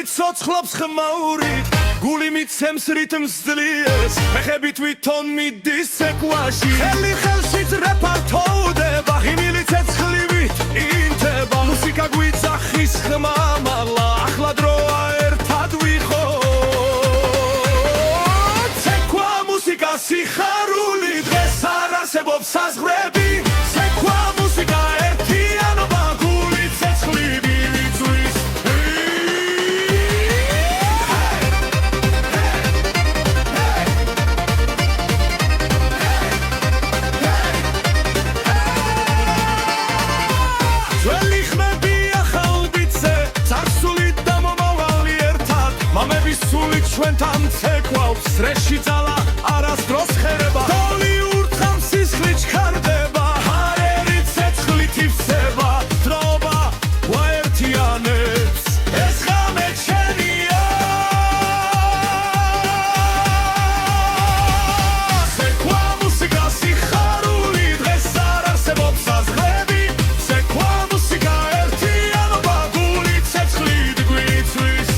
ცოცხლობს ხმაური გული მიცემს რიტმს ძლიერს ფეხები თვითონ მიდის ცეკვაში ხელი ხელშიც რეპარტოვდება ღიმილი ცეცხლივით ინთება მუსიკა გვიძახის ხმა მაღლა ახლა დროა ერთად ვიყოთ ცეკვა მუსიკა სიხარული დღეს არ არსებობს საზღვრები ცეკვა მუსიკა ერთიანობა გული ცეცხლივი ვიწვის ჩვენთან ცეკვავს სრეში ძალა არასდროს ხერება დოლი ურთხავს სისხლი ჩქარდება ჰაერი ცეცხლით ივსება დროობა გვაერთიანებს ეს ღამე ჩვენია ცეკვა მუსიკა სიხარული დღეს არ არსებობს საზღვრები ცეკვა მუსიკა ერთიანობა გული ცეცხლით გვიწვის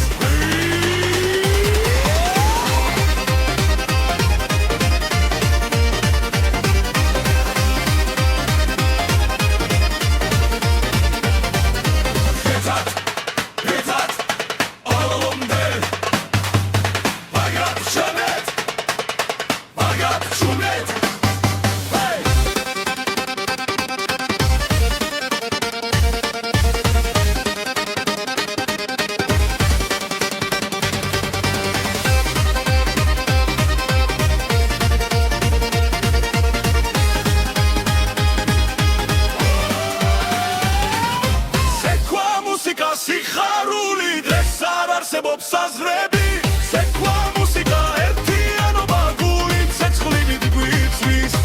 სიხარული დღეს არ არსებობს საზღვრები ცეკვა მუსიკა ერთიანობა გული ცეცხლივით გვიწვის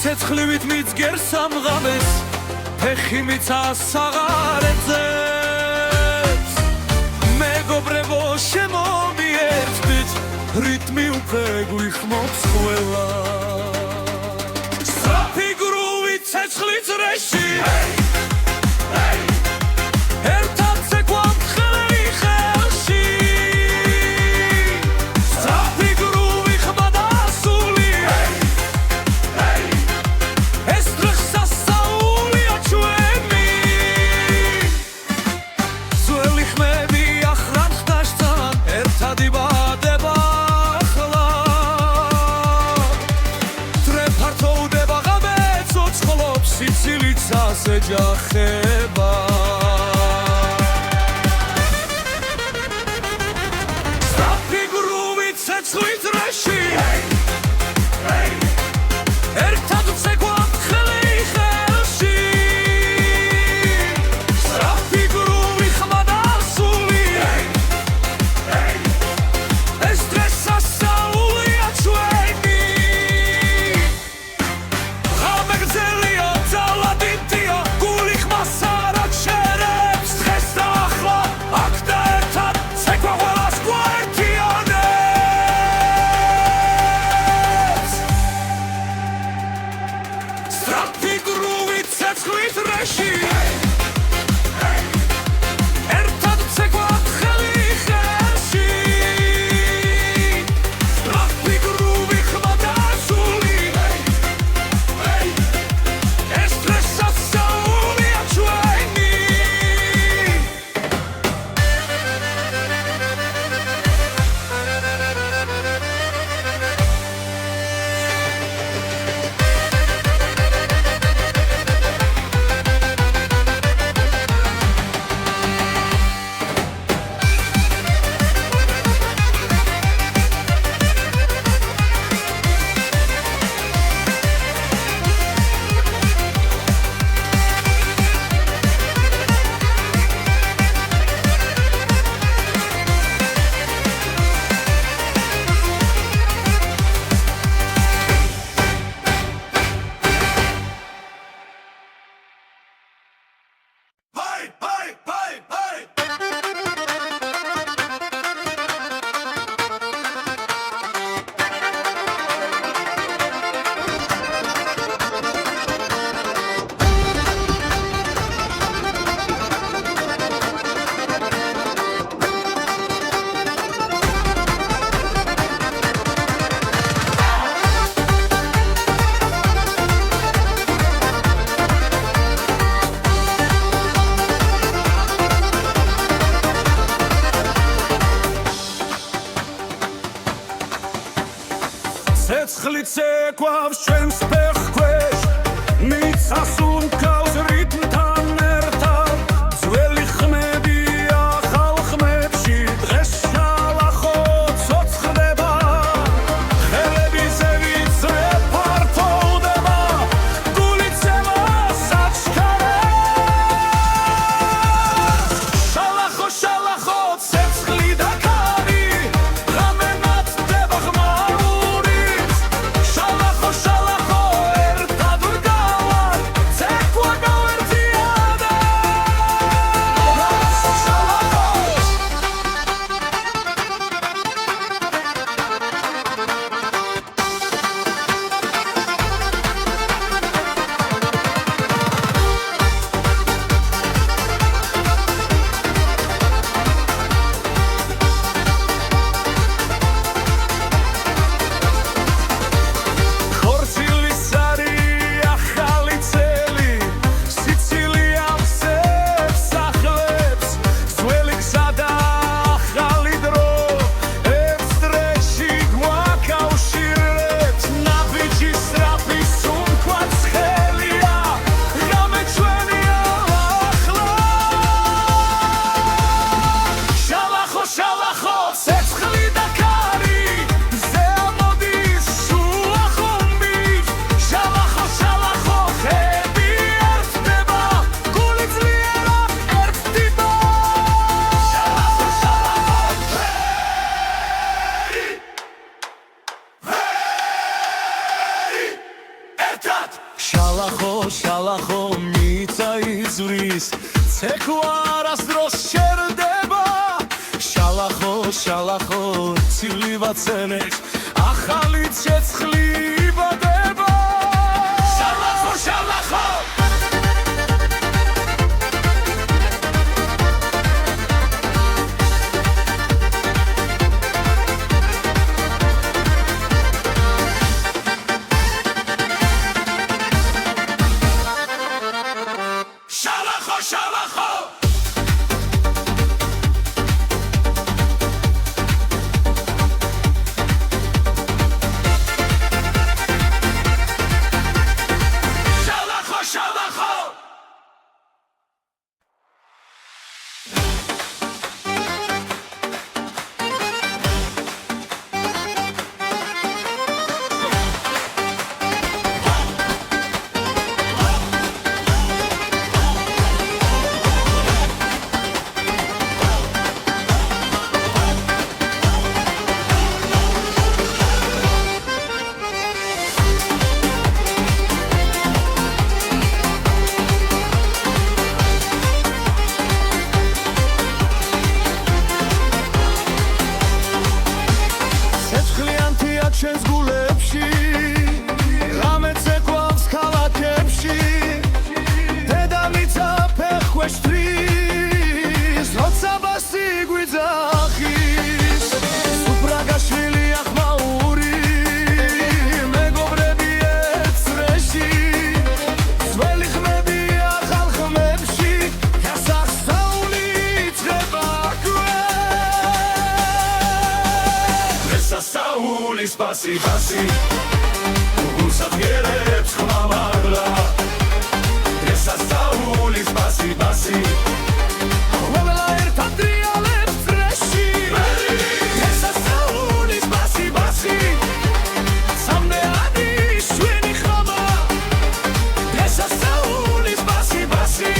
ცეცხლივით მიძგერს ამღამეს ფეხი მიცას საღარეთზეც მეგობრებო შემომიერთდით რიტმი უკვე გვიხმობს ყველა სწრაფი გრუვი ცეცხლი წრეში ერთად ცეკვამ ხელი ხელში სწრაფი გრუვი ხმა დასული ეჯახება სწრაფი გრუვი ცეცხლი წრეში ერთად ცეკვამ ხელი ხელში სწრაფი გრუვი ხმა დასული ეს დღეს ასწაულია ჩვენი ღამე გრძელია ძალა დიდია გული ხმას არ აჩერებს დღეს და ახლა აქ და ერთად ცეკვა ყველას გვაერთიანებს სწრაფი გრუვი ცეცხლი წრეში ერთად ცეკვამ ხელი ხელში სწრაფი გრუვი ხმა დასული ეს დღეს ასწაულია ჩვენ ცეკვავს ჩვენს ფეხქვეშ მიწას უმკავს რიტმთან ერთად ძველი ხმებია ხალხმებში დღეს შალახო ცოცხლდება ხელები ზევიწრე ფართოვდება გულიცემა საჩქარებს შალახო შალახო ცეცხლი და ქარი ღამე მატდება ღმაურით შალახო შალახო ერთად ვდგავარ ცეკვა გავერთიადა ხორცილი სარი ახალი წელი სიცილია ვსებს ახლებს ძველი გზა და ახალი დრო ერთ წრეში გვაკავშირებს ნაბიჯი სწრაფი სუნთქვაც ხელია ღამე ჩვენია ახლა შალახო შალახო ცეცხლი და ქარი მზე ამოდის შუა ხომბით შალახო შალახო ხები ერთდება გული ძლიერად ერთდება შალახო შალახო ერთად შალახო შალახო მიწა იზვრის ცეკვა არასდროს შერდება შალახო შალახო ცივი ვაცელებს ახალი ცეცხლი იბადება შალახო შალახო შალახო შალახო შალახო შალახო ცეცხლიანთია ჩვენს გულებში ღამე ცეკვავს ქალაქებში დედამიწა ფეხქვეშ თვის როცა ბასი გვიძახის სუფრაგაშვილია ხმაური მეგობრები ერთ წრეში ძველი ხმებია ხალხმებში გასახსაული იწყება სასაული სპასი ბასი გულსახიერებს ხმამაღლა სასაული სპასი ბასი ყველა ერთად ტრიალებს წრეში სასაული სპასი ბასი სამნეადი შვენი ხმა სასაული სპასი ბასი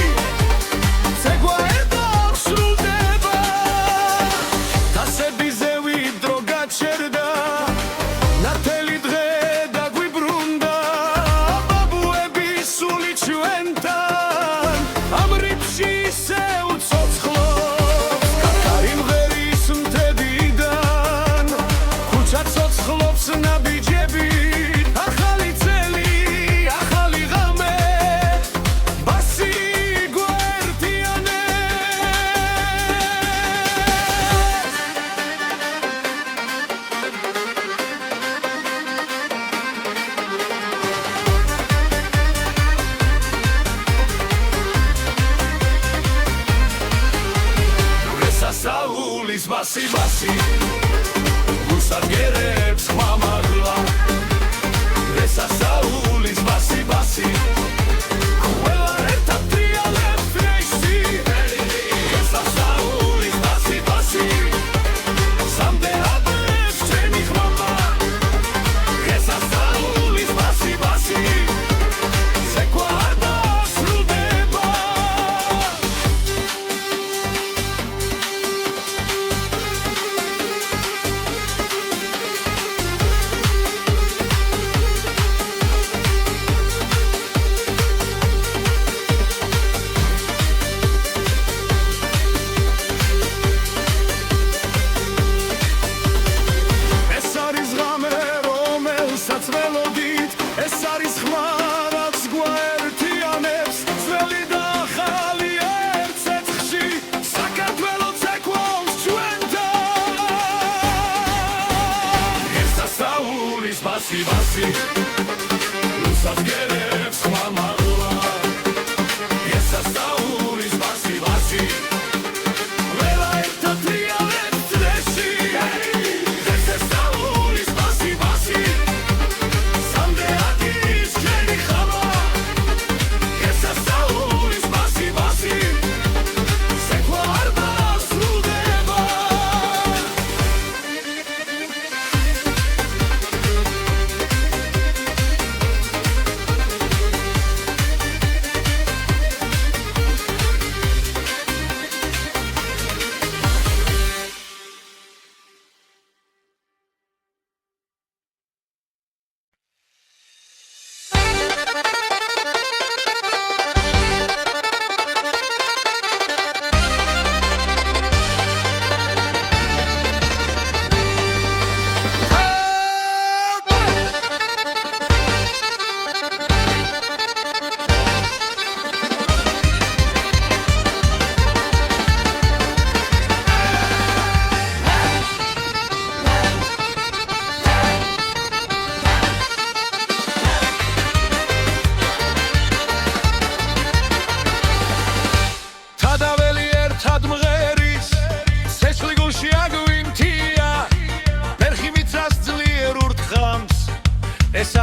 ცეკვა ერთად სრულდება დასები ზევი დრო გაჩერდა ნათელი დღე დაგვიბრუნდა ბაბუები სული ჩვენთან ამ რიფში ისე უცოცხლობს კაკარი მღერის მთებიდან ქუჩა ცოცხლობს ნაბიჯები ახალი წელი ახალი ღამე ბასი სასაულის ბასი ბასი გულსახიერებს ხმამაღლა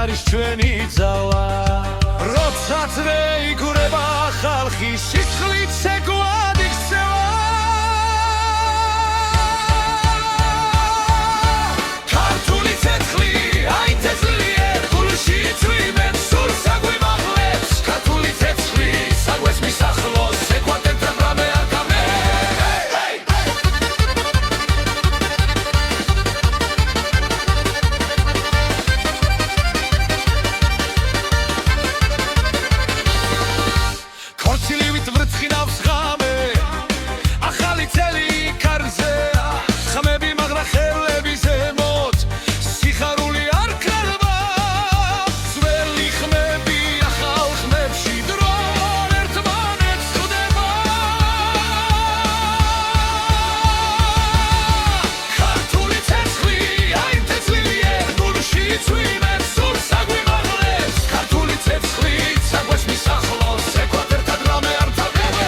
არის ჩვენი ძალა როცა ძვე იგურება ხალხი სისხლით ცეკვად იქცევა ქართული ცეცხლი აინთე ძლიერ გულში წვიმენ სულ საგვიმაღლებს ქართული ცეცხლი საგვეს მისახლოს ცეკვადებთან რამე არ გამე ქორწილივით ვრცხინავს ღამე ახალი წელი კარზე ხმები მაგრა ხელები ზემოთ სიხარული არ ქრება ძველი ხმები ახალ ხმებში დრო ერთმანეთს ხვდება ქართული ცეცხლი აინთე ძლიერ გულში წვიმენ სულ საგვიმაღლებს ქართული ცეცხლი საგვეს მისახლოს ცეკვადებთან რამე არ თავდება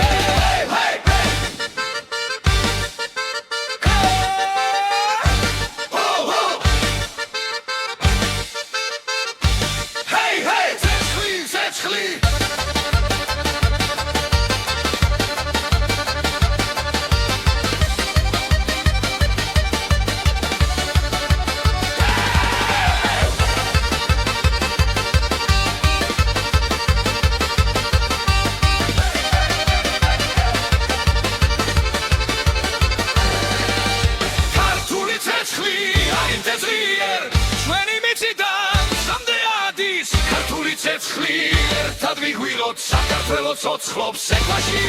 ცეცხლი ცეცხლი ქართული ცეცხლი აინთე ძლიერ ჩვენი მიწიდან სამდე ადის ქართული ცეცხლი ერთად ვიგვიროთ საქართველოს ცოცხლობს ცეკვაში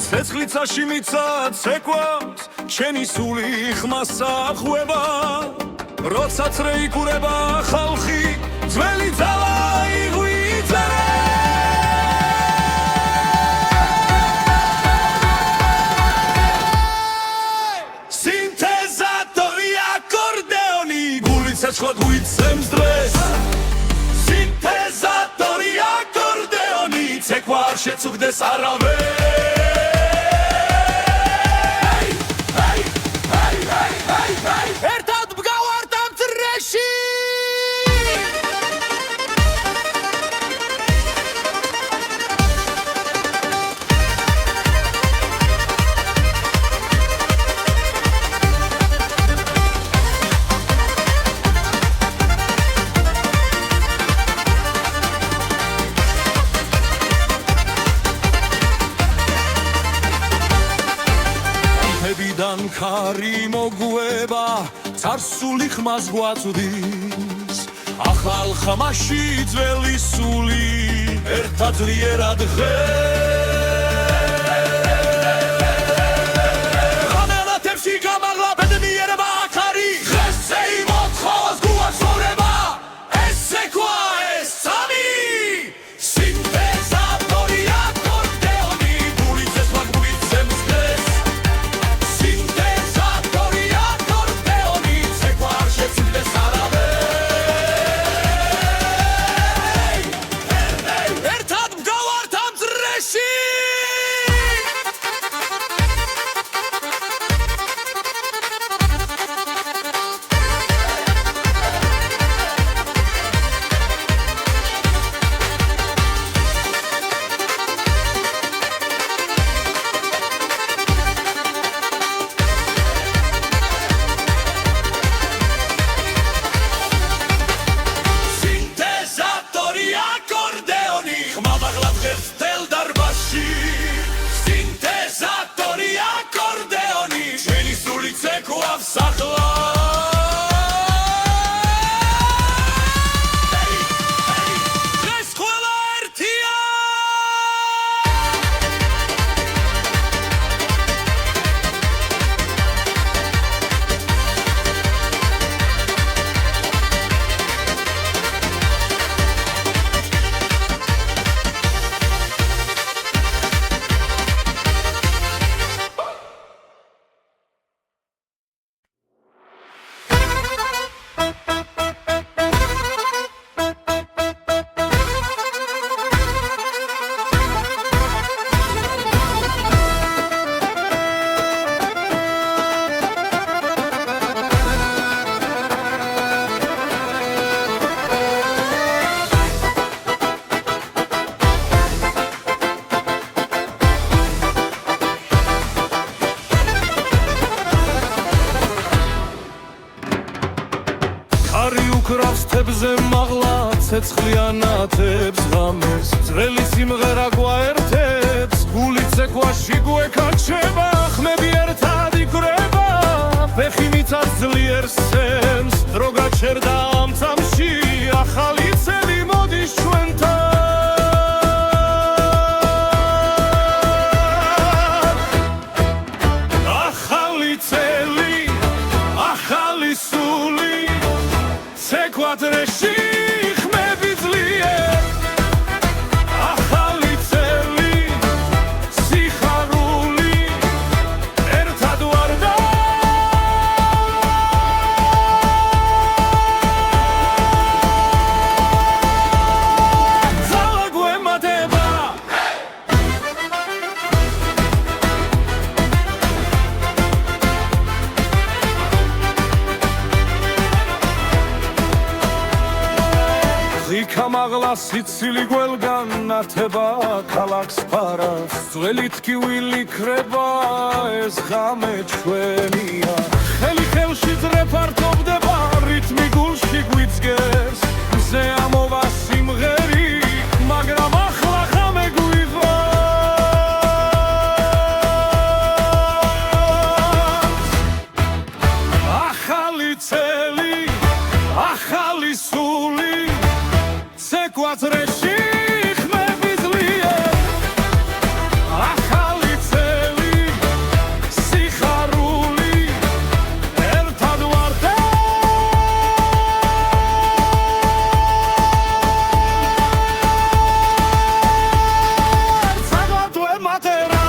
ცეცხლიცაში მიცა ცეკვავს ჩენი სული ხმასა ხვება როცა წრე იგურება ხალხი ძველი ძალა იღვიძერე სინთეზატორი აკორდეონი გული ცეცხლად გვიცემს დღეს სინთეზატორი აკორდეონი ცეკვა არ შეწუხდეს არავეს ერთად ვგავართ ამ წრეში ხმებიდან ქარი მოგვება царსული ხმას გვაწვდის ახალ ხმაში ძველი სული ერთად ძლიერად ღამელათებში გამაღლა ბედნიერება აქ არის დღესზე იმოთხოვს გუას ცხოვრება ეს ცეკვა ეს სამი სინთეზატორი აკორდეონი გული ცეცხლა გვიცემს დღეს სინთეზატორი აკორდეონი ცეკვა არ შეწუხდეს არავეს ერთად ვგავართ ამ წრეში ხარი უკრავს თებზე მაღლა ცეცხლიანათებს ღამეს ძველი სიმღერა გვაერთებს გული ცეკვაში გვეკაჩება ხმები ერთად იკვრება ფეხი მიწას ძლიერ სცემს დრო გაჩერდა ამ წამში ახალი წელი მოდის ჩვენთან Quatreși ხმები ძლიერ ახალი წელი სიხარული ერთად ვარ და ძალა გვემატება Kamagla sitsili gwelgan nateba kalaks paras Zveli tkivili kreba ez ghame chvenia Kheli khelshi zrepartovdeba ritmi gulshi gwitsges Ze amova simgheri magram akhla ghame gwivas Akhali tseli akhali suli Quatreși ხმები ძლიერ ახალი წელი სიხარული ერთად ვარ და ძალა გვემატება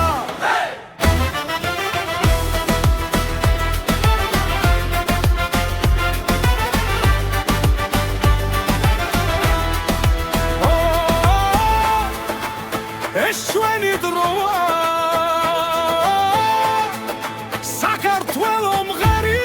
ეს ჩვენი დროა საქართველო მღერი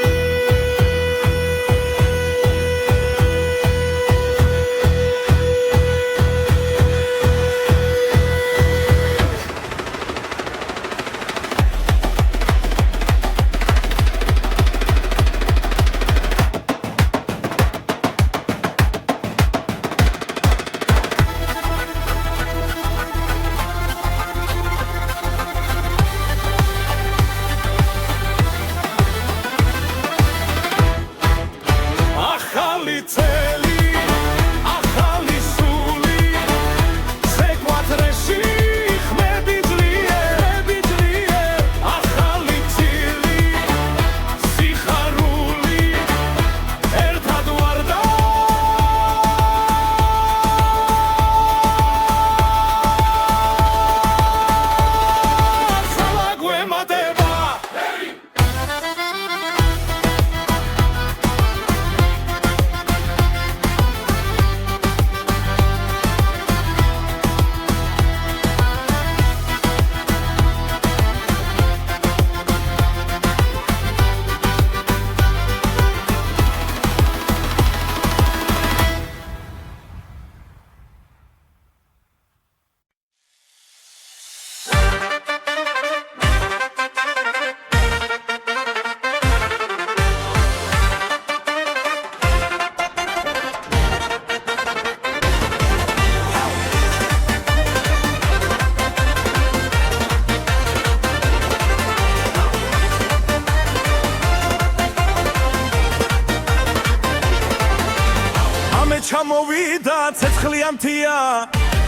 ჩამოვიდა ცეცხლიანთია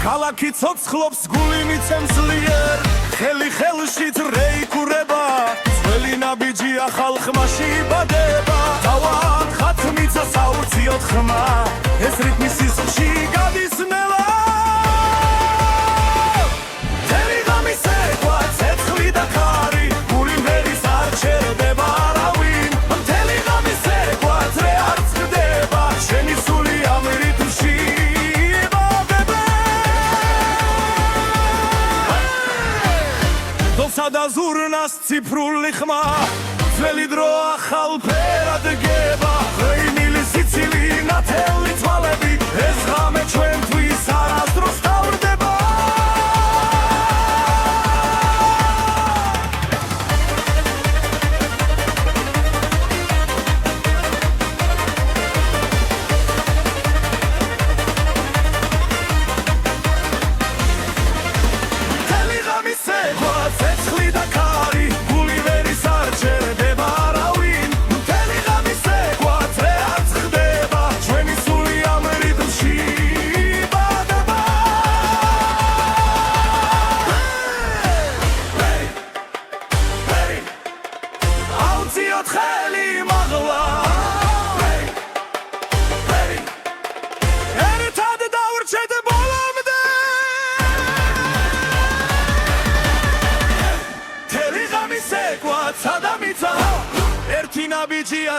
ქალაქი ცოცხლობს გული მიცემს ძლიერ ხელი ხელში რეიკურება ძველი ნაბიჯია ხალხმაში იბადება დავარ ხათმიცა საუციოდ ხმა ეს რიტმი სისხლში გადის ნელა თელი ღამის ეკვა ცეცხლი და ხარი გული მღერის არ ჩერდება არავინ თელი ღამის ეკვა ძრე არ წყდება შენი სული ამ რიტმში და ზურნას ციფრული ხმა ძველი დრო ახალ ფერად გება ღვინილი სიცილი ნათელი თვალები ეს ღამე ჩვენთვის არასდროს თავდება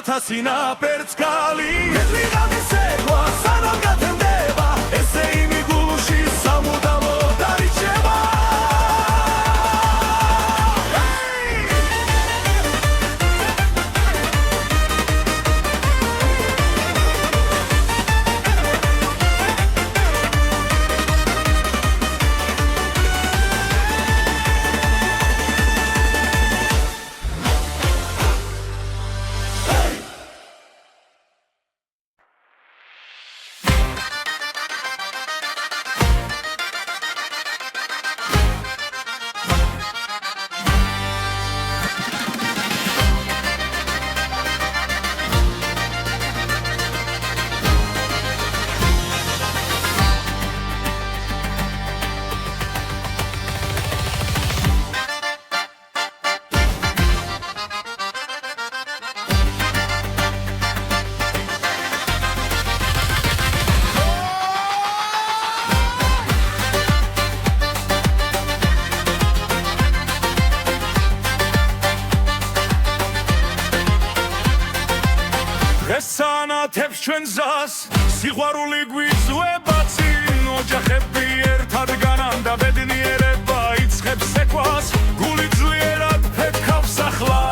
1000 ნაპერწკალი ედრიღამის ეკვა სანამ გათენდება ესე იმი გულში სამუდამო დარიჩება ესანათებს ჩვენ ზას სიყვარული გვიწვება წინ ოჯახები ერთად განანდა ბედნიერება იწყებს ეკვას გული ძლიერად ფეთქავს ახლა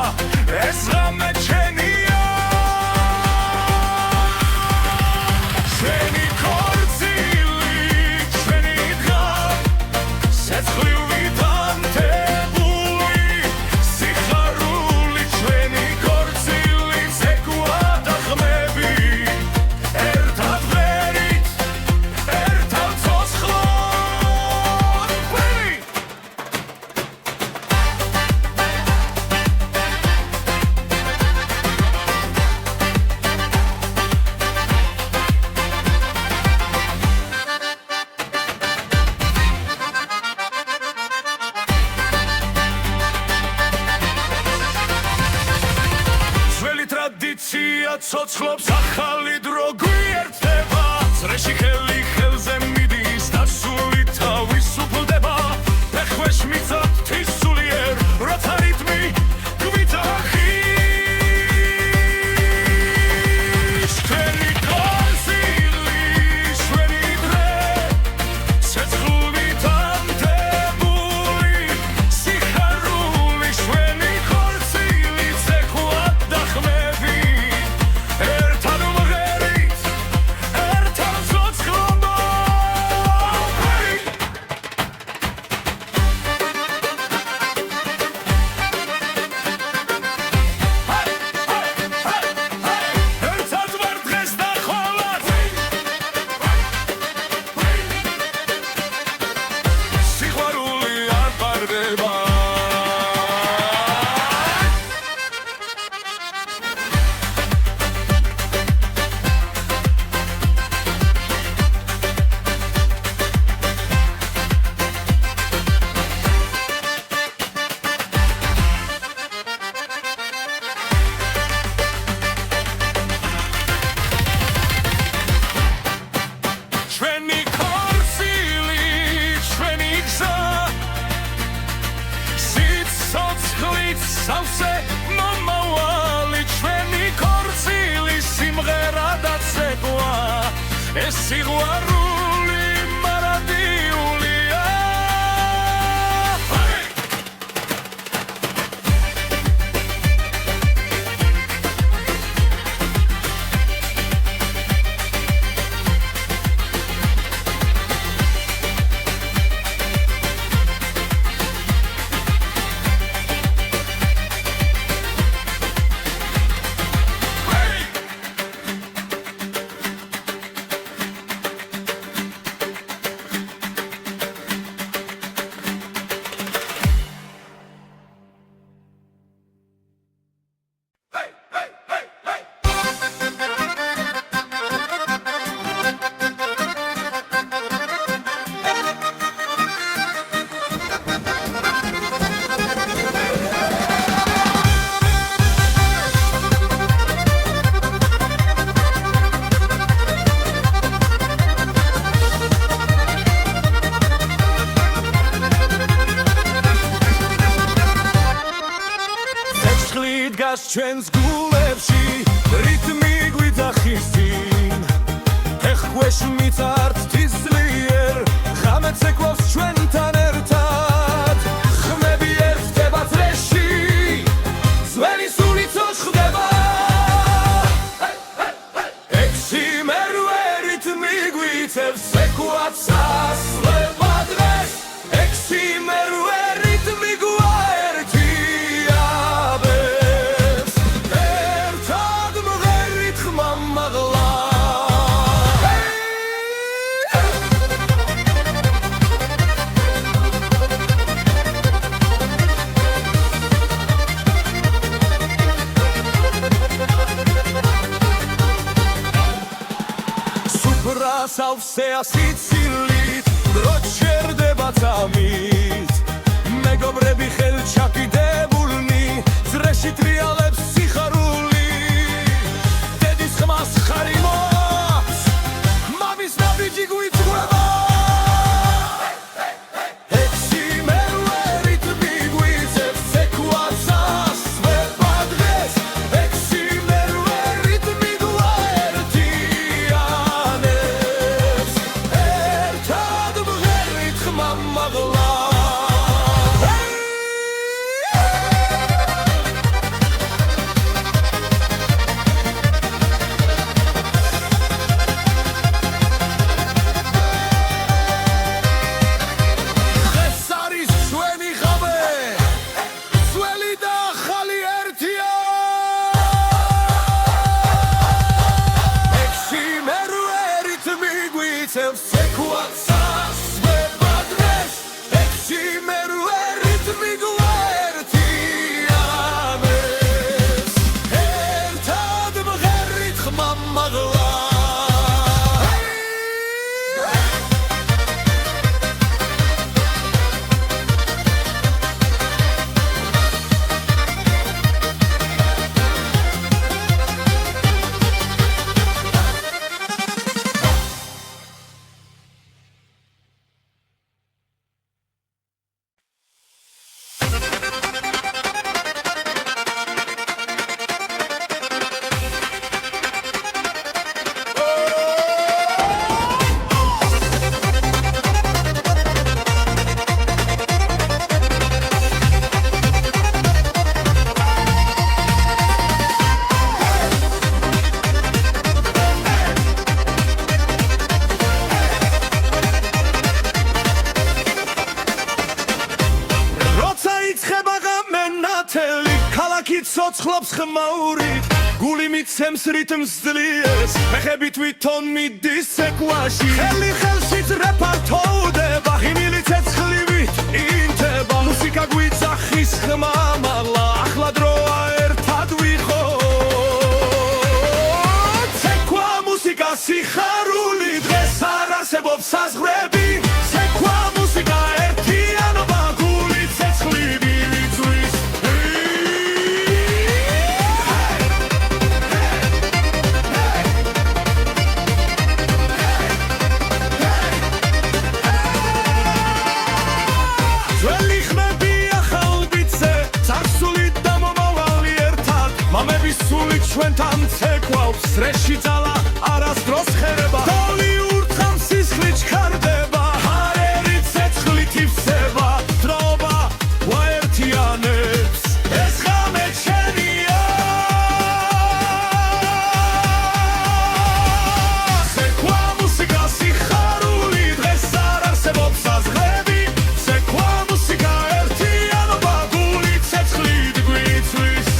ეს ღამე ჩვენია ჩვენი ქორწილი ჩვენი დღა სეცხლივით ანთებული სიხარული ჩვენი ქორწილი ცეკვა და ხმები ერთად ვერით ერთად ცოცხლად ძველი ტრადიცია ცოცხლობს ახალი დრო გვიერთდება წრეში ხელი ხელზე მიდის და სული თავის უფლდება ფეხქვეშ მიწად თვისულიერ როცა რიტმი გვიტახის ჩვენი ქორწილი ჩვენი დღე სეცხლივით ანთებული სიხარული ჩვენი ქორწილი ცეკვა და ხმები ერთად ვღერით ერთად ცოცხლად ერთად ვარ დღეს და ხოლად სიყვარული არ პარდება ჩვენი ქორწილი ჩვენი გზა სიცოცხლით სავსე მომავალი ჩვენი ქორწილი სიმღერა და ცეკვა ეს სიყვარული მარადიულია დგას ჩვენს გულებში გვიწევს ეკვაც ასლება დღეს ექვსი მერვე რიტმი გვაერთიაბებს ერთად მღერით ხმა მაღლა სავსეა სიცილით დრო ჩერდება წამით მეგობრები ხელჩაკიდებულნი ძრეში ტრიალებს სიხარული დედის ხმას ხარი მოაქვს მამის ნაბიჯი გვიწყვება ექვსი მერვე რიტმი გვიწევს ეკვაც ასლება დღეს ექვსი მერვე რიტმი გვაერთიანებს ერთად მღერით ხმა მაღლა დღეს არის ჩვენი ღამე ძველი და ახალი ერთია ექვსი მერვე რიტმი გვიწევს ეკვაც ასლება დღეს ექვსი მერვე რიტმი გვაერთიანებს ერთად მღერით ხმა მაღლა ქალაქი ცოცხლობს ხმაურით გული მიცემს რიტმს ძლიერს ფეხები თვითონ მიდის ეკვაში ხელი ხელშიც რეპარტოვდება ღიმილი ცეცხლივით ინთება მუსიკა გვიძახის ხმა მაღლა ახლა დროა ერთად ვიყოთ ცეკვა მუსიკა სიხარული დღეს არ არსებობს საზღვრები ცეკვა მუსიკა ერთიანობა გული ცეცხლივი ვიწვის ძველი ხმები ახალ ბიძზე წარსული და მომავალი ერთად მამების სული ჩვენთან ცეკვავს სრეში ძალა არასდროს ხერება დოლი ურთხამ სისხლი ჩქარდება ჰარერი ცეცხლით ივსება დროობა გვაერთიანებს ეს ღამე ჩვენია ცეკვა მუსიკა სიხარული დღეს არ არსებობს საზღვრები ცეკვა მუსიკა ერთიანობა გული ცეცხლით გვიწვის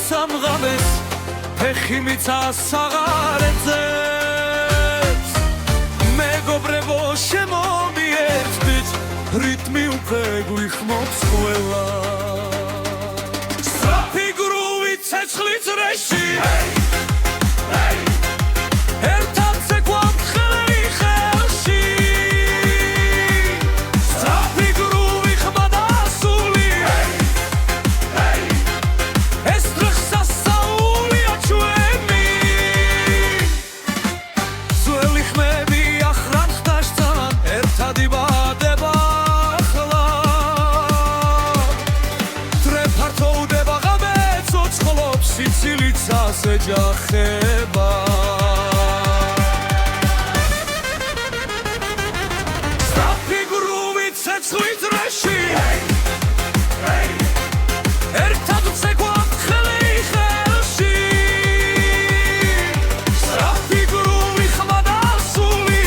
სამღამეს ფეხი მიწას აღარ ეძებს მეგობრებო შემომიერთდით რიტმი უკვე გვიხმობს ყველა სწრაფი გრუვით ცეცხლი წრეში ერთად ცეკვავთ ხელი ხელში სწრაფი გრუვი ხმა და სული ეს დღეს სასწაულია ჩვენი ძველი ხმები ახრან ხდაშთან ერთად იბადება ახლა დრე ფართოვდება ღამე ცოცხლობს სიცილით ასეჯახება სწრაფი გრუვით ცეცხლი წრეში ერთად ვცეკვავთ ხელი ხელში სწრაფი გრუვი ხმა და სული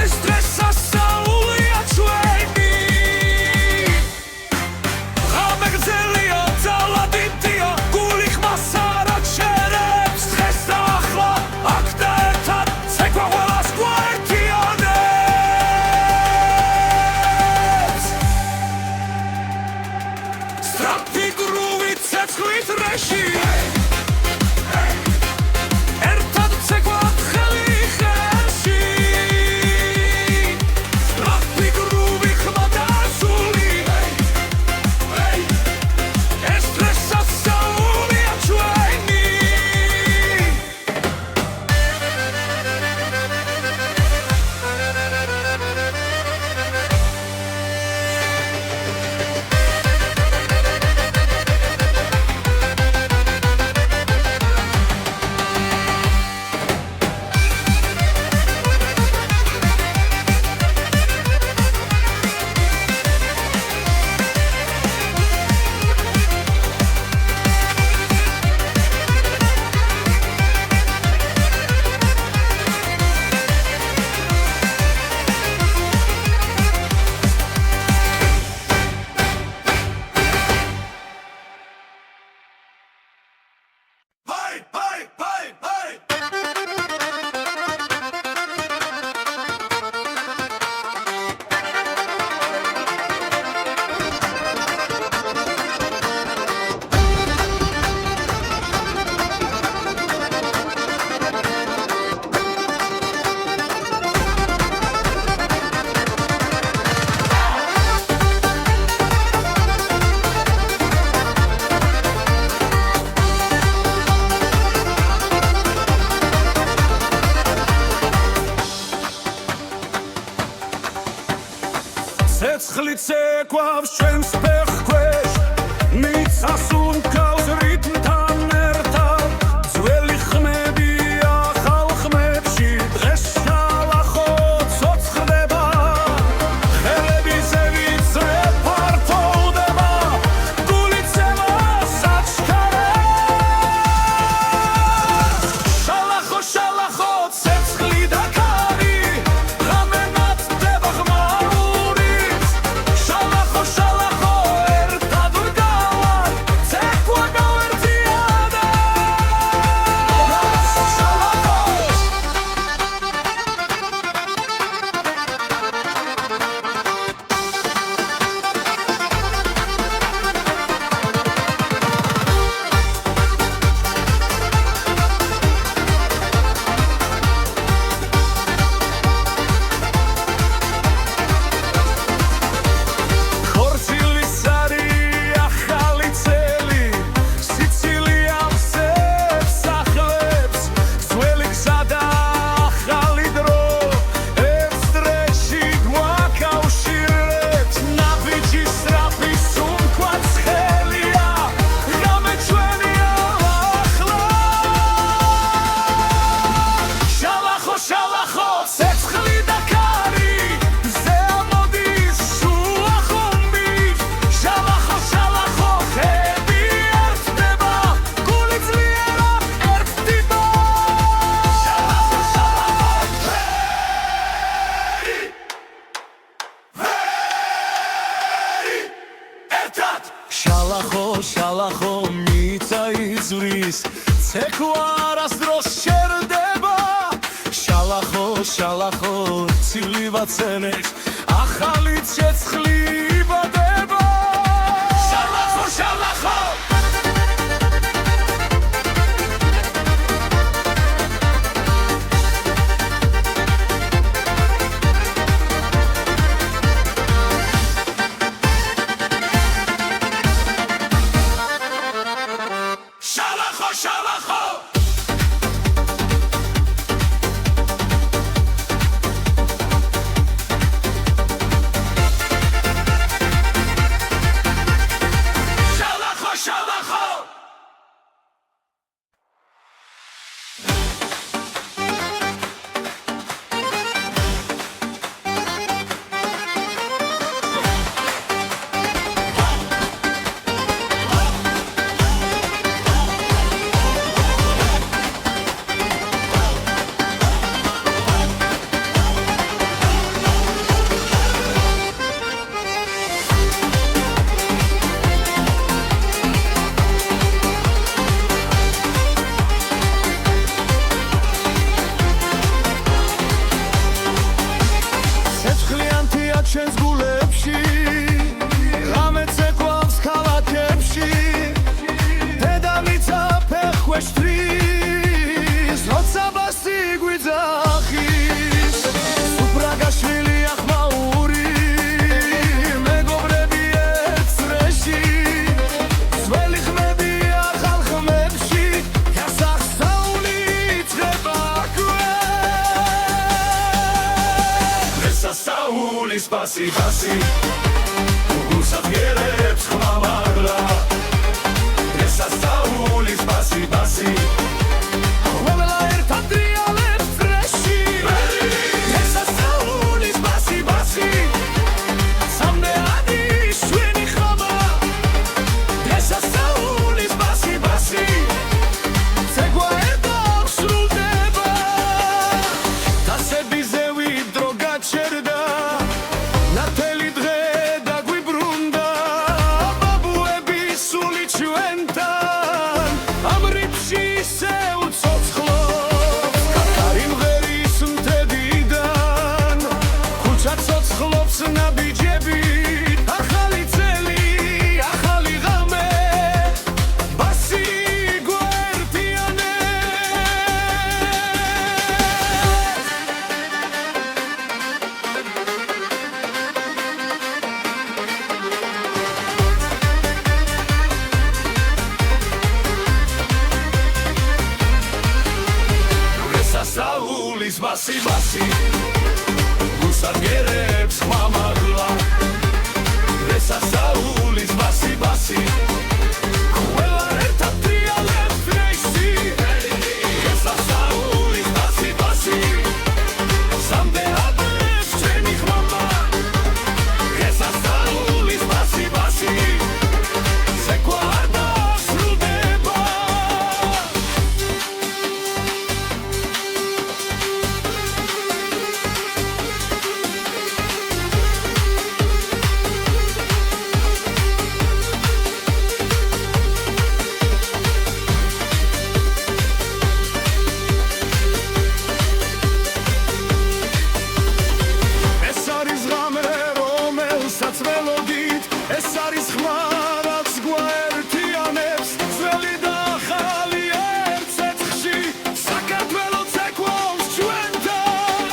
ეს დღეს სასწაულია ჩვენი ღამე გრძელია ძალა დიდია გული ხმას არ აჩერებს დღეს და ახლა აქ და ერთად ცეკვა ყველას გვაერთიანებს სწრაფი გრუვით ცეცხლი წრეში ერთად ვცეკვავთ ხელი ხელში სწრაფი გრუვი ხმა და სული ეს დღეს სასწაულია ჩვენი ცეცხლი ცეკვავს ჩვენს ფეხქვეშ მიწას უმკავს რიტმთან ერთად ძველი ხმები ახალ ხმებში დღეს შალახო ცოცხლდება ხელები ზევიძე ფართოვდება გული ცევას აჩქარებს შალახო შალახო ცეცხლი და ქარი ღამე ნათდება ღმაურით შალახო შალახო ერთად ვდგავართ ცეკვა ცეკვა არასდროს შერდება შალახო შალახო ცილივაცენებს ახალი ცეცხლი იბადება შალახო შალახო ჩვენს გულებში რამე ცეკვავს ქალაქებში დედამიწა ფეხქვეშ თრის როცა ბასი გვიძახის სუფრაგაშვილი ახმაური მეგობრები ეცრეში ძველი ხმები ახალ ხმებში გასახსაული იწყება გესასწაული Спаси, спаси, гусатгерებს ხმამაღლა გესასწაული спаси, спаси, ყველა ერთად ტრიალებს წრეში გესასწაული спаси, спаси, სამდეადი შვენი ხმა გესასწაული спаси, спаси, ცეკვა ერთად სრულდება დასებიზე ვიდრო გაჩერდა ნათელი დღე დაგვიბრუნდა ბაბუები სული ჩვენთან ამ რიფში ისევ ცოცხლობს კაკარი მღერის მთებიდან ქუჩა ცოცხლობს ნაბიჯებით ახალი წელი ახალი ღამე ბასი Спаси, спаси, гусатгерებს ხმამაღლა გესასწაული спаси, спаси, ყველა ერთად ტრიალებს წრეში გესასწაული спаси, спаси, სამდეადი შვენი ხმა გესასწაული спаси, спаси, ცეკვა არ დასრულდება ეს არის ხმა რაც გვაერთიანებს ძველი და ახალი ერთ ცეცხლში საქართველო ცეკვავს ჩვენთან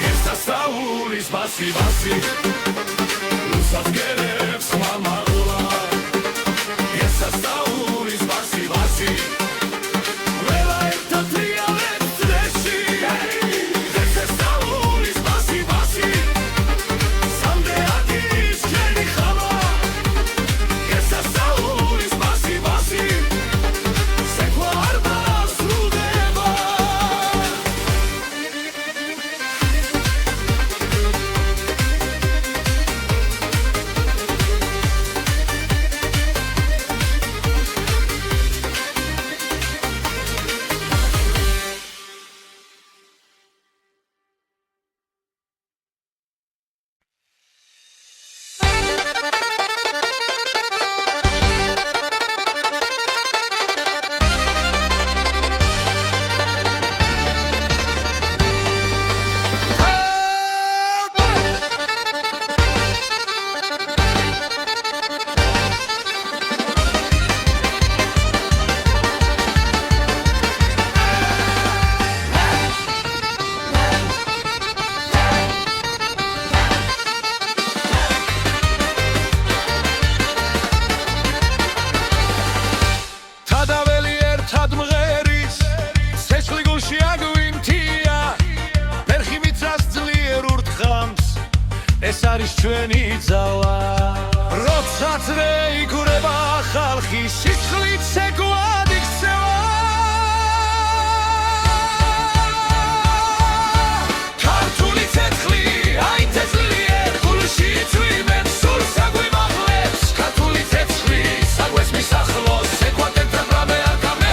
გესასწაული спаси, спаси, გუსატგერებს ხმამაღლა გესასწაული спаси, спаси, ყველა ერთად ტრიალებს წრეში გესასწაული спаси, спаси, არის ჩვენი ძალა როცა ძრე იგურება ხალხი სისხლით ცეკვად იქცევა ქართული ცეცხლი აი თესლიერ გულში წვიმენ სულ საგვიმაღლებს ქართული ცეცხლი საგვეს მისახლოს ეკვატერთან რამე არ გამე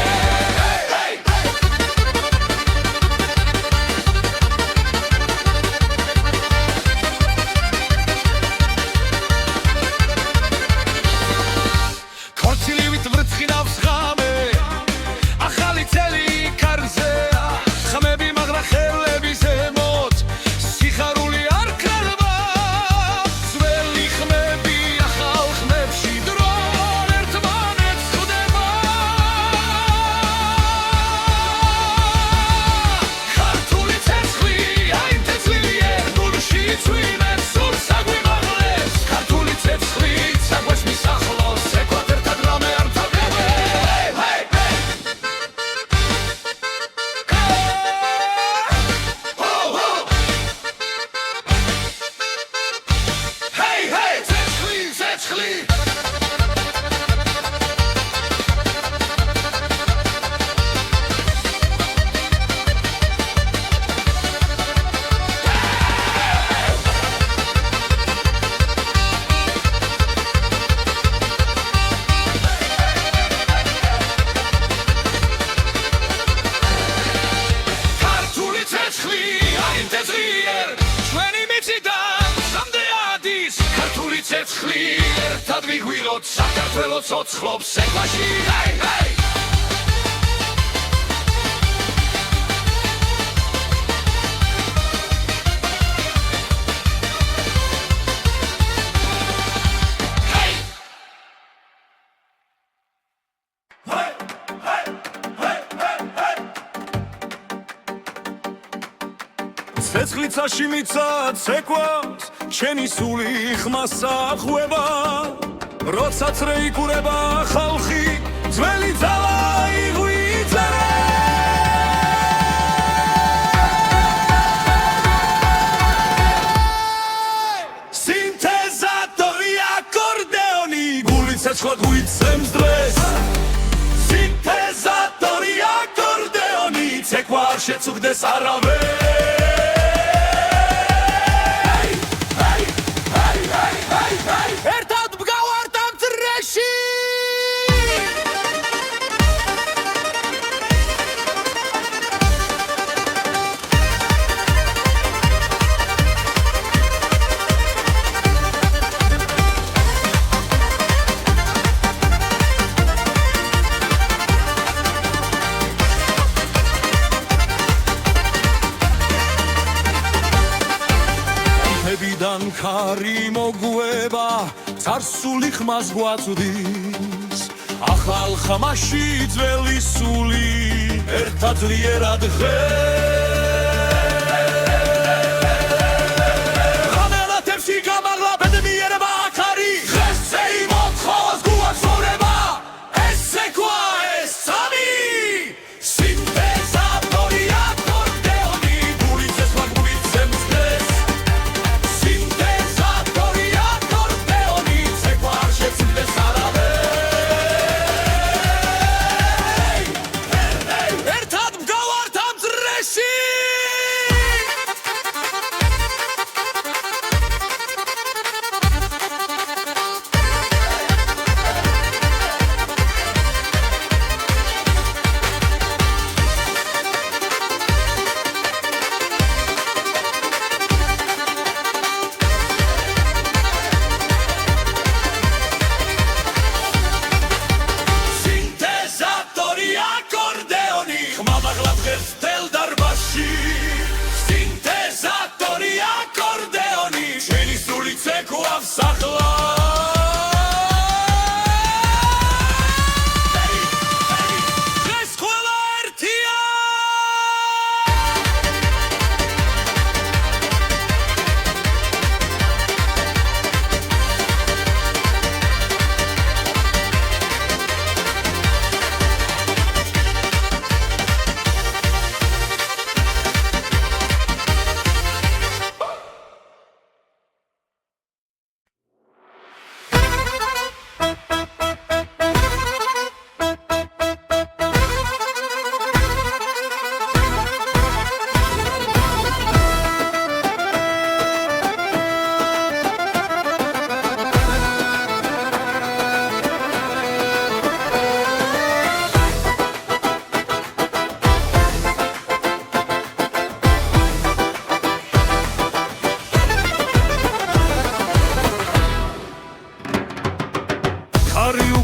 ქორწილივით ვრცხინავს ღამე ახალი წელი კარზე ხმები მაგრა ხელები ზემოთ სიხარული არ ქრება ძველი ხმები ახალ ხმებში დრო ერთმანეთს ხვდება ქართული ცეცხლი აი თესლიერ გულში წვიმენ სულ საგვიმაღლებს ქართული ცეცხლი საგვეს მისახლოს ეკვატერთან რამე არ თავდება ცეცხლი ქართული ცეცხლი აი თესლიერ ჩვენი მიწიდან სამდე ადის ქართული ცეცხლი ერთად ვიგვიროთ საქართველოს ცოცხლობს ეკვაში ცეცხლით საშიმიცა ცეკვავს ჩემი სული ხმასა ხვება როცა ძრე იგურება ხალხი ძველი ძალა იღვიძერე სინთეზატორი აკორდეონი გული ცეცხლად გვიცემს დღეს სინთეზატორი აკორდეონი ცეკვა არ შეწუხდეს არავეს ერთად ვგავართ ამ წრეში ხმებიდან ქარი მოგვება царსული ხმას გვაწვდის ახალ ხმაში ძველი სული ერთად ძლიერად ღამელათებში გამაღლა ბედნიერება აქარი ღესზე იმოთხოს გუაცურება ეს ცეკვა ეს სამი სინთეზატორი აკორდეონი გული ცეცხლად გვიცემს დღეს სინთეზატორი აკორდეონი ცეკვა არ შეწუხდეს არავეს ერთად ვგავართ ამ წრეში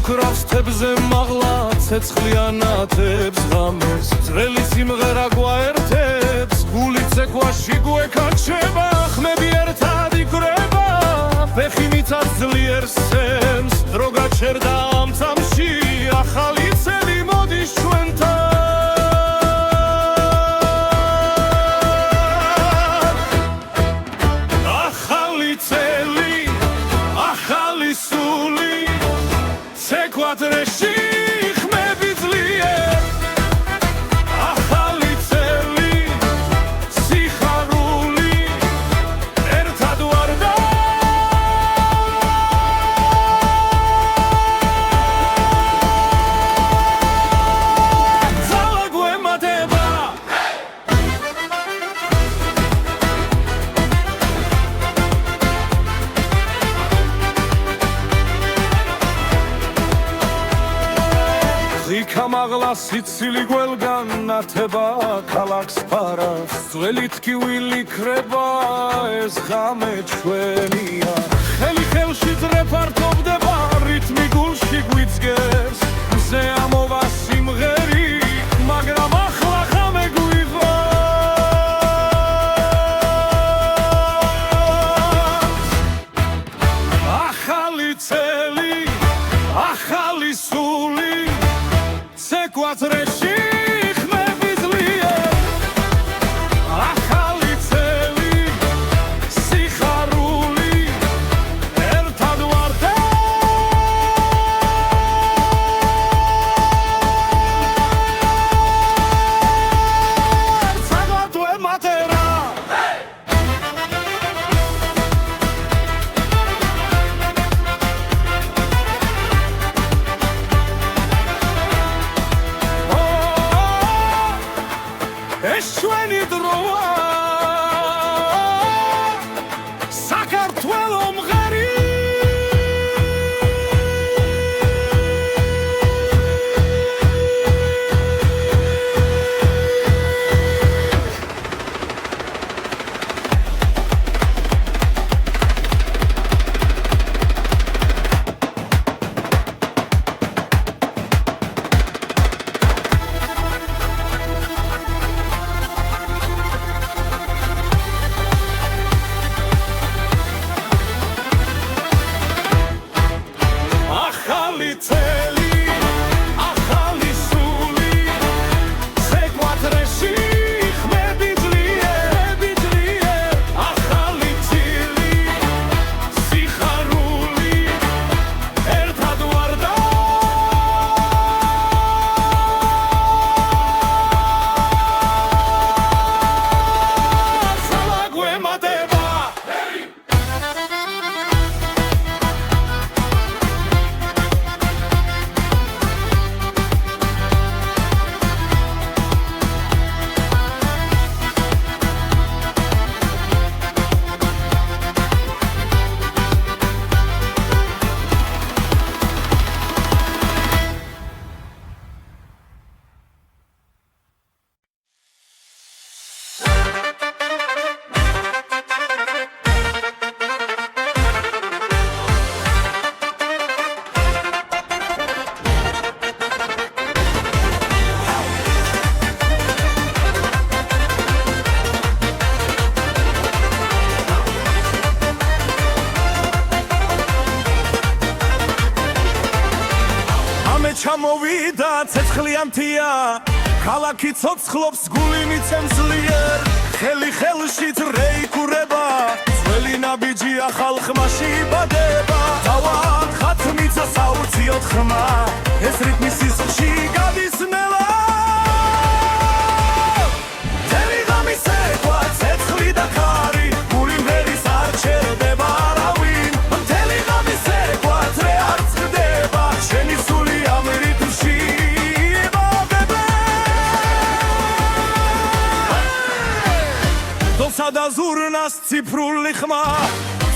უკრავს თებზე მაღლა ცეცხლიანათებს ღამეს ძველი სიმღერა გვაერთებს გული ცეკვაში გვეკაჩება ხმები ერთად იკვრება ფეხი მიწას ძლიერ სცემს დრო გაჩერდა ამ წამში ახალი წელი მოდის ჩვენთან ახალი წელი ახალი სული ცეკვადრეში ხმები ძლიერ ახალი წელი სიხარული ერთად ვარ და ძალა გვემატება მაღლა სიცილი გველგან ნათება ქალაქს ფარავს ძველი თქივილი ქრება ეს ღამე ჩვენია ხელი ხელში ძრეფართობდება რითმი გულში გვიძგეს მზე ამოვა სიმღერი მაგრამ ახლა ღამე გვიყვანს ახალი წელი ახალი სული ცეკვადრეში ხმები ძლიერ ახალი წელი სიხარული ერთად ვარ და ძალა გვემატება ეს ჩვენი დროა საქართველო მღერი ახალი წელი ახალი სული ცეკვადრეში ხმები ძლიერ ახალი წელი სიხარული ერთად ვარ და ძალა გვემატება ჩამოვიდა ცეცხლიანთია ქალაქი ცოცხლობს გული მიცემს ძლიერ ხელი ხელში დრეიკურება ძველი ნაბიჯი ახალ ხმაში იბადება თავად ხათმიცა საურციოდ ხმა ეს რიტმი სისხლში გადის ნელა თელი ღამე ცეკვა ცეცხლი და ქარი გული მღერის არ ჩერდება არავინ თელი ღამე ცეკვა ძრე არ წყდება შენი სული ამ რიტმში იბადება დოსა და ზურნას ციფრული ხმა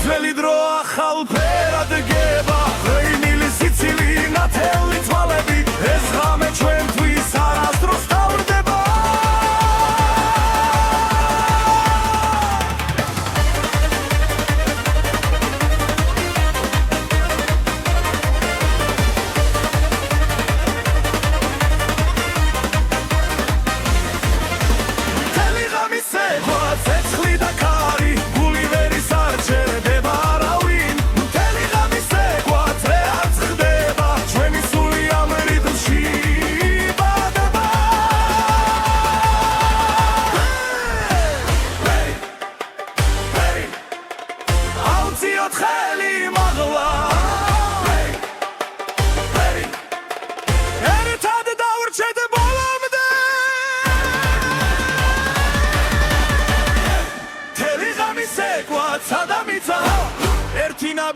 ძველი დრო ახალ ფერად გება ღვინილი სიცილი ნათელი თვალები ეს ღამე ჩვენთვის არასდროს თავდება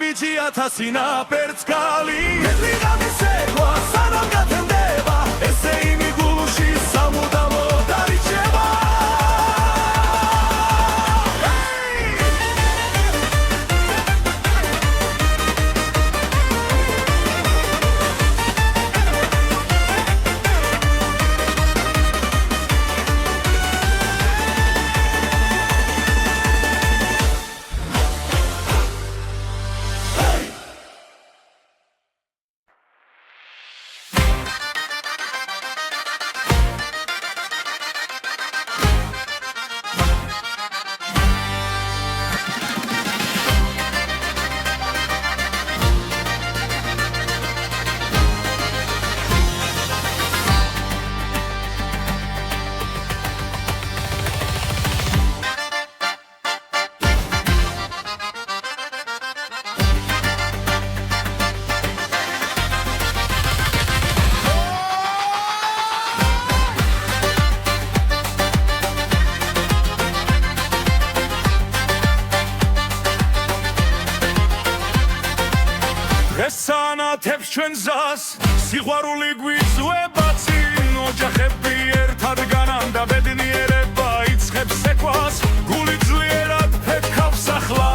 ბიჭი ათასი ნაპერწ გალი მედრიღამის ეგვა სანამ გათენდება ესე იმი გულში სამუდამო დარიჩება ესანათებს ჩვენ ზას სიყვარული გვიზვება წინ ოჯახები ერთად განამ და ბედნიერება იწყებს ეკვას გული ძლიერად ფეთქავს ახლა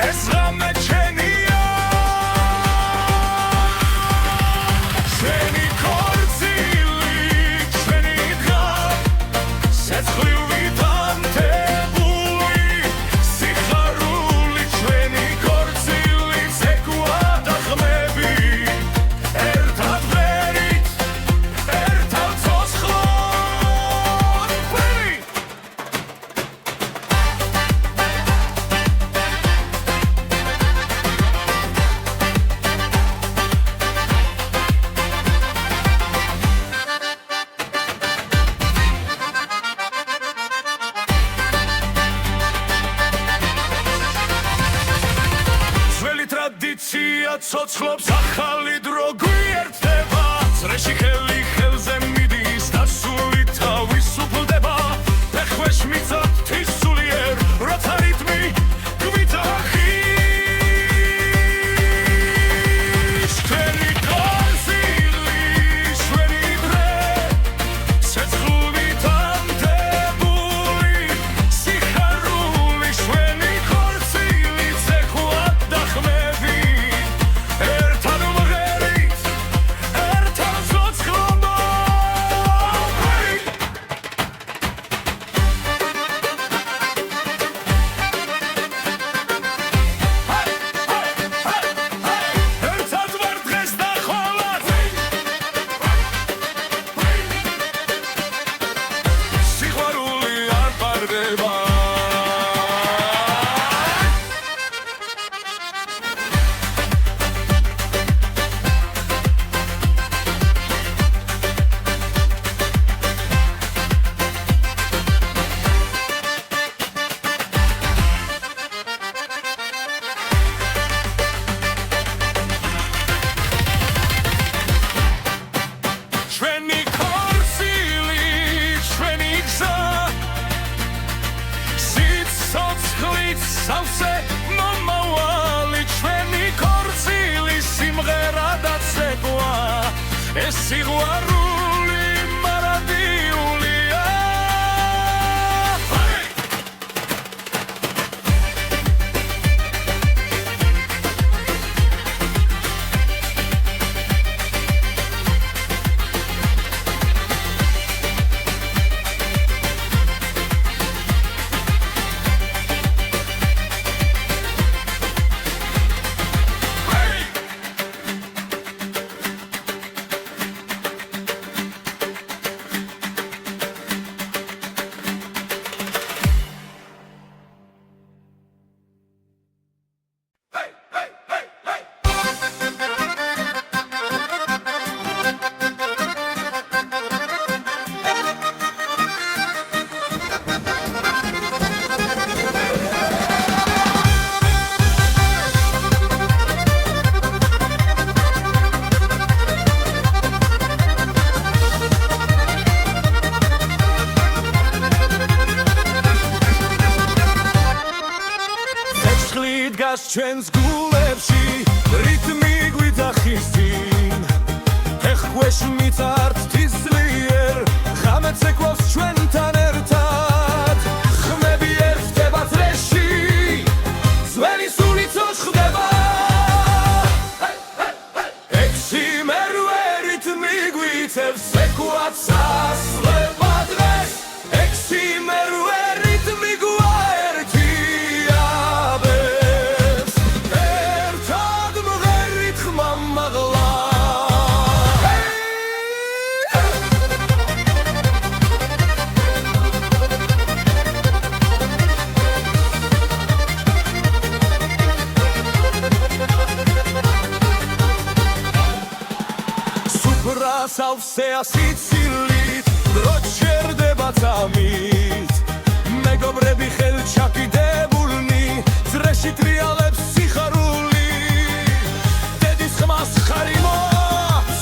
ეს ღამე ჩვენია ჩვენი ქორწილი ჩვენი დღა სეცხლივ ვითანთებული სიხარული ჩვენი ქორწილი ცეკვა და ხმები ერთად ვერით ერთად ცოცხლად ვერით ძველი ტრადიცია ცოცხლობს ახალი დრო გვიერთდება წრეში ხელი ხელზე მიდის დასული თავის უფლდება ფეხქვეშ მიწა ღვთის სულიერ როცა რიტმი გვიძახის ჩვენი ქორწილი ჩვენი დღე სეცხლივ ვითანთებული სიხარული ჩვენი ქორწილი ცეკვა და ხმები ერთად ვღერით ერთად ცოცხლად ვერით ერთად ვარ დღეს და ხოლად სიყვარული არ პარდება ჩვენი ქორწილი ჩვენი გზა სიცოცხლით სავსე მომავალი ჩვენი ქორწილი სიმღერა და ცეკვა ეს სიყვარული მარადიულია ჩვენს გულებში რიტმი გვიძახისინ ეხქვეშ მიწართ თისლიერ ღამეც ეკვავს ჩვენთან ერთად ხმები ერთდება წრეში ძველი სულიცო ხდება ექვსი მერვე რიტმი გვიწევს ეკვაც ასლება დღეს ექვსი მერვე რიტმი გვაერთიაბებს ერთად მღერით ხმა მაღლა სავსეა სიცილით დრო ჩერდება წამით მეგობრები ხელჩაკიდებულნი წრეში ტრიალებს სიხარული დედის ხმას ხარი მოაქვს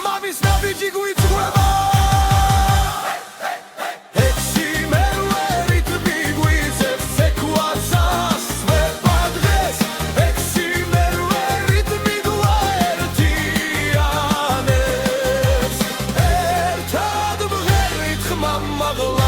მამის ნაბიჯი გვიწყვება ექვსი მერვე რიტმი გვიწევს ეკვაც ასვება დღეს ექვსი მერვე რიტმი გვაერთიანებს ერთად მღერით ხმა მაღლა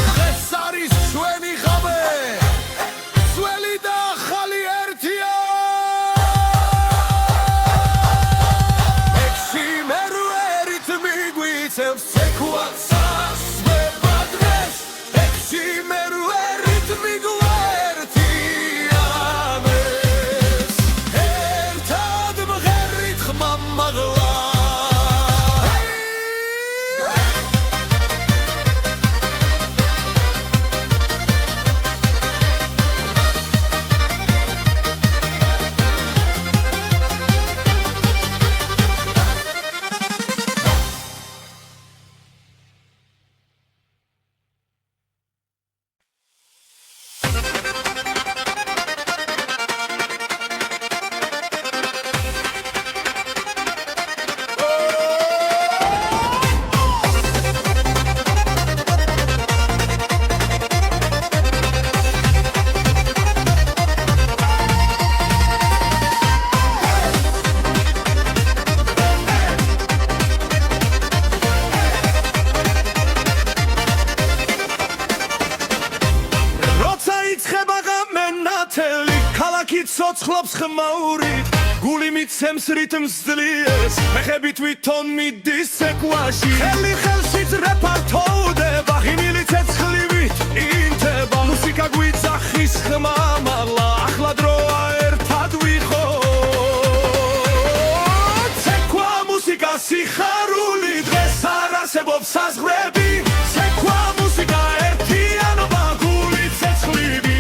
დღეს არის ჩვენი ღამე ძველი და ახალი ერთია ექვსი მერვე რიტმი გვიწევს ეკვაც ასვება დღეს ექვსი მერვე რიტმი გვაერთიანებს ერთად მღერით ხმა მაღლა ქალაქი ცოცხლობს ხმაურით გული მიცემს რიტმს ძლიერს მეხები თვითონ მიდის ეკვაში ხელი ხელში ძრეფართოვდება ღიმილი ცეცხლივით ინთება მუსიკა გვიძახის ხმა მაღლა ახლა დროა ერთად ვიყოთ ცეკვა მუსიკა სიხარული დღეს არ არსებობს საზღვრები ცეკვა მუსიკა ერთიანობა გული ცეცხლივით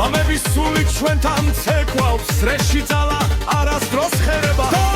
მამების სული ჩვენთან ცეკვავს წრეში ძალა არასდროს ხერება